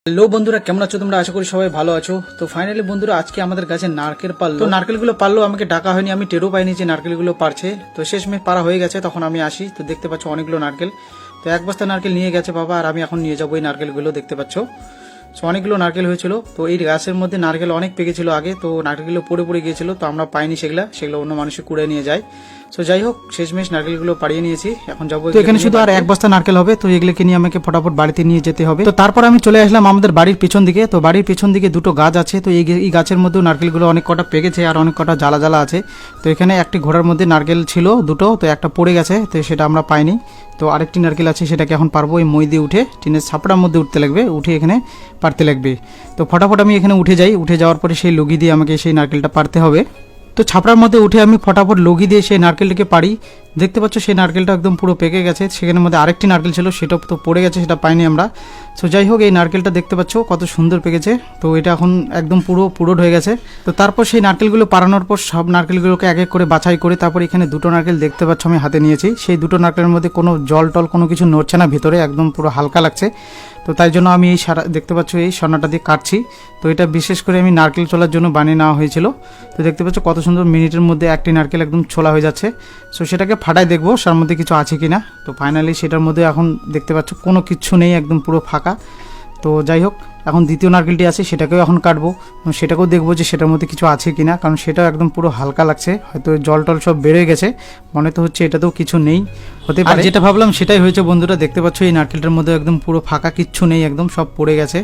Hello বন্ধুরা, কেমন আছো তোমরা? আশা করি সবাই ভালো আছো। তো ফাইনালি বন্ধুরা, আজকে আমাদের গাছে নারকেল পারলো। তো নারকেলগুলো পারলো, আমাকে ডাকা হয়নি, আমি টেরও পাইনি যে নারকেলগুলো পারছে। তো শেষমেশ পারা হয়ে গেছে, তখন আমি আসি, তো দেখতে পাচ্ছ অনেকগুলো নারকেল। তো এক বস্তা নারকেল নিয়ে গেছে বাবা, আর আমি এখন নিয়ে যাবো এই নারকেলগুলো। দেখতে পাচ্ছ অনেকগুলো নারকেল হয়েছিল। তো এই গাছের মধ্যে নারকেল অনেক পেকেছিল আগে, তো নারকেলগুলো পড়ে পড়ে গিয়েছিল, তো আমরা পাইনি সেগুলো অন্য মানুষে কুড়ে নিয়ে যায়। তো যাই হোক, শেষমেশ নারকেলগুলো পাড়িয়ে নিয়েছি, এখন যাবো। তো এখানে শুধু আর এক বস্তা নারকেল হবে, তো এগুলোকে নিয়ে আমাকে ফটাফট বাড়িতে নিয়ে যেতে হবে। তো তারপর আমি চলে আসলাম আমাদের বাড়ির পিছন দিকে। তো বাড়ির পিছন দিকে দুটো গাছ আছে, তো এই গাছের মধ্যেও নারকেলগুলো অনেক কটা পেকেছে আর অনেক কটা জ্বালা জ্বালা আছে। তো এখানে একটি ঘোড়ার মধ্যে নারকেল ছিল দুটো, তো একটা পড়ে গেছে, তো সেটা আমরা পাইনি। তো আরেকটি নারকেল আছে, সেটাকে এখন পারবো। এই মই দিয়ে উঠে টিনের ছাপড়ার মধ্যে উঠতে লাগবে, উঠে এখানে পারতে লাগবে। তো ফটাফট আমি এখানে উঠে যাই, উঠে যাওয়ার পরে সেই লগি দিয়ে আমাকে সেই নারকেলটা পারতে হবে। তো ছাপড়ার মধ্যে উঠে আমি ফটাফট লগি দিয়ে সেই নারকেলটাকে পারি। দেখতে পাচ্ছ সেই নারকেলটা একদম পুরো পেকে গেছে, সেখানের মধ্যে আরেকটি নারকেল ছিল, সেটা তো পড়ে গেছে, সেটা পাইনি আমরা। তো যাই হোক, এই নারকেলটা দেখতে পাচ্ছ কত সুন্দর পেকেছে। তো এটা এখন একদম পুরো হয়ে গেছে। তো তারপর সেই নারকেলগুলো পারানোর পর সব নারকেলগুলোকে এক এক করে বাছাই করে তারপর এখানে দুটো নারকেল দেখতে পাচ্ছ আমি হাতে নিয়েছি। সেই দুটো নারকেলের মধ্যে কোনো জল টল কোনো কিছু নড়ছে না, ভিতরে একদম পুরো হালকা লাগছে। তো তাই জন্য আমি এই সারা দেখতে পাচ্ছ এই সন্নাটা দিয়ে কাটছি। তো এটা বিশেষ করে আমি নারকেল ছোলার জন্য বানিয়ে নেওয়া হয়েছিল। তো দেখতে পাচ্ছ কত সুন্দর, মিনিটের মধ্যে একটি নারকেল একদম ছোলা হয়ে যাচ্ছে। সো সেটাকে ফাটাই দেখবো তার মধ্যে কিছু আছে কিনা। তো ফাইনালি সেটার মধ্যে এখন দেখতে পাচ্ছ কোনো কিছু নেই, একদম পুরো ফাঁকা। তো যাই হোক, এখন দ্বিতীয় নারকেলটি আছে, সেটাকেও এখন কাটবো, সেটাকেও দেখবো যে সেটার মধ্যে কিছু আছে কিনা, কারণ সেটাও একদম পুরো হালকা লাগছে, হয়তো জল টল সব বেড়ে গেছে, মনে তো হচ্ছে এটাতেও কিছু নেই, হতে পারে। যেটা ভাবলাম সেটাই হয়েছে বন্ধুরা। দেখতে পাচ্ছ এই নারকেলটার মধ্যে একদম পুরো ফাঁকা, কিচ্ছু নেই, একদম সব পড়ে গেছে।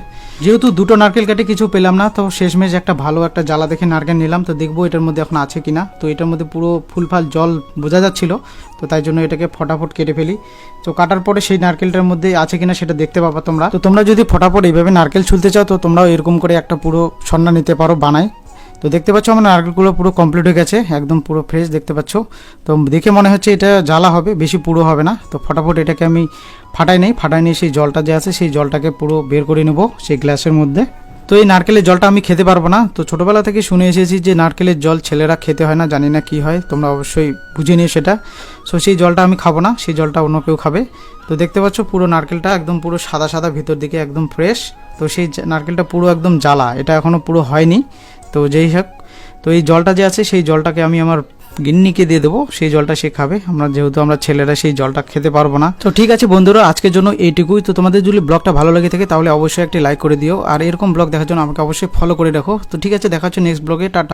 যেহেতু দুটো নারকেল কাটে কিছু পেলাম না, তো শেষমেশ একটা ভালো একটা জ্বালা দেখে নারকেল নিলাম। তো দেখবো এটার মধ্যে এখন আছে কিনা। তো এটার মধ্যে পুরো ফুলফাল জল বোঝা যাচ্ছিল, তো তাই জন্য এটাকে ফটাফট কেটে ফেলি। তো কাটার পরে সেই নারকেলটার মধ্যে আছে কিনা সেটা দেখতে পাবা তোমরা। তো তোমরা যদি ফটাফট এইভাবে নারকেল ছুলতে চাও, তো তোমরাও এরকম করে একটা পুরো সন্না নিতে পারো বানাই। তো দেখতে পাচ্ছ আমার নারকেলগুলো পুরো কমপ্লিট হয়ে গেছে, একদম পুরো ফ্রেশ দেখতে পাচ্ছ। তো দেখে মনে হচ্ছে এটা জ্বালা হবে, বেশি পুরো হবে না। তো ফটাফট এটাকে আমি ফাটাই নিই, সেই জলটা যে আছে সেই জলটাকে পুরো বের করে নেব সেই গ্লাসের মধ্যে। তো এই নারকেলের জলটা আমি খেতে পারবো না। তো ছোটোবেলা থেকে শুনে এসেছি যে নারকেলের জল ছেলেরা খেতে হয় না, জানি না কি হয়, তোমরা অবশ্যই বুঝে নিও সেটা। সো সেই জলটা আমি খাবো না, সেই জলটা অন্য কেউ খাবে। তো দেখতে পাচ্ছ পুরো নারকেলটা একদম পুরো সাদা সাদা, ভিতর দিকে একদম ফ্রেশ। তো সেই নারকেলটা পুরো একদম জ্বালা, এটা এখনও পুরো হয়নি। তো যেই হোক, তো এই জলটা যে আছে সেই জলটাকে আমি আমার গিন্নিকে দিয়ে দেবো, সেই জলটা সে খাবে। যেহেতু আমরা ছেলেরা সেই জলটা খেতে পারবো না। তো ঠিক আছে বন্ধুরা, আজকের জন্য এইটুকুই। তো তোমাদের যদি ব্লগটা ভালো লেগে থাকে তাহলে অবশ্যই একটি লাইক করে দিও, আর এরকম ব্লগ দেখার জন্য আমাকে অবশ্যই ফলো করে রাখো। তো ঠিক আছে, দেখা হচ্ছে নেক্সট ব্লগে, টাটা।